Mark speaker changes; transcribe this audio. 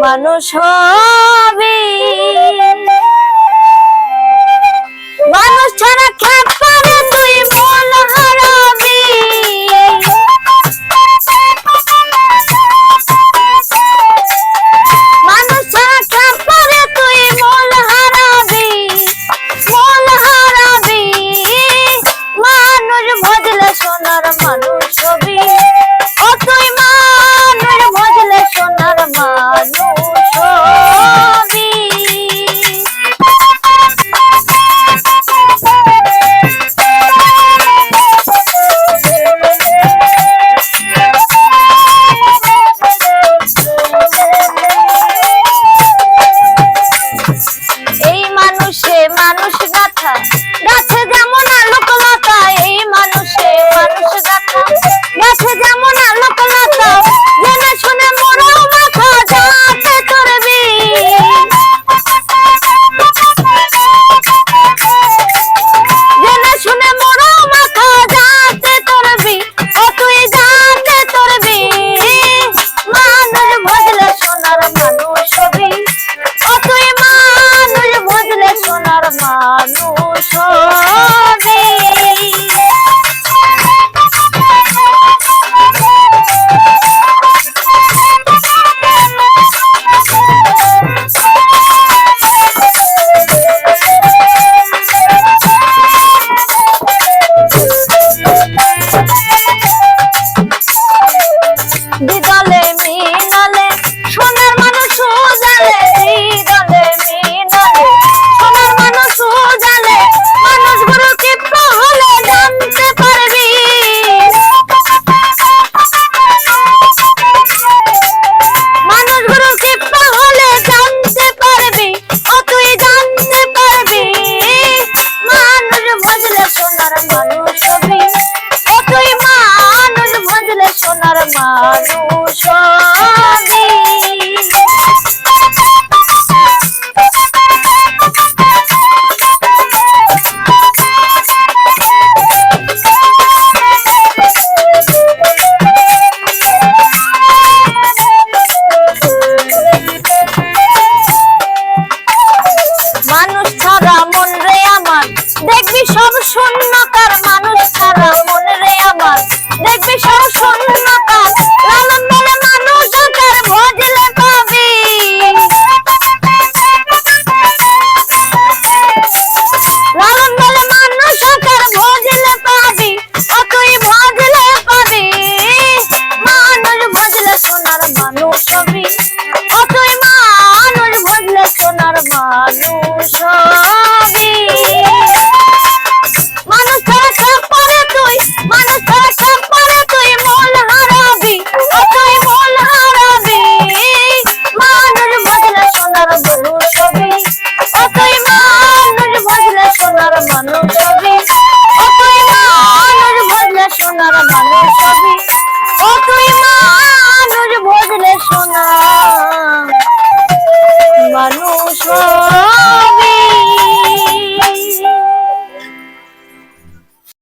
Speaker 1: মানুষ হবি মানুষ ছাড়া খেপারে তুই মন হারাবি মানুষ ছাড়া খেপারে তুই মন হারাবি মানুষ ভজলে সোনার মানুষ হবি ও তুই মানুষ ভজলে সোনার মানুষ হবি এই মানুষে মানুষ গাথা গাছে যেমন আলোকলতা এই মানুষে মানুষ গাথা গাছে যেমন আলোকলতা জেনে শুনে মোরাও মাথা যাতে চড়বি জেনে শুনে মোরাও মাথা যাতে চড়বি ও তুই যাতে চড়বি মানুষ ভজলে সোনার মানুষ হবি ও তুই মানুষ ভজলে সোনার মানুষ হবি দিদলে মিনালে সোনার মানুষ জালে দিদলে মিনালে সোনার মানুষ জালে মানুষ গুরু কৃপা হলে জানতে পারবি মানুষ গুরু কৃপা হলে জানতে পারবি ও তুই জানতে পারবি মানুষ ভজলে সোনার মানুষ হবি ও তুই মানুষ ভজলে সোনার মানুষ হবি মানুষ ছাড়া মন রে আমার দেখবি সব শূন্যকার মানুষ ছাড়া মন রে আমার দেখবি সব শূন্যকার লালন বলে মানুষ আকার ভজলে পাবি লালন বলে মানুষ আকার ভজলে পাবি ও তুই ভজলে পাবি মানুষ ভজলে সোনার মানুষ হবি ও তুই মানুষ ভজলে সোনার মানুষ হবি মানুষ ছাড়া খেপারে তুই মানুষ ছাড়া খেপারে তুই মন হারাবি ও তুই মন হারাবি মানুষ ভজলে সোনার মানুষ হবি ও তুই মানুষ ভজলে সোনার মানুষ হবি ও তুই মানুষ ভজলে সোনার মানুষ হবি ও তুই মানুষ ভজলে সোনার মানুষ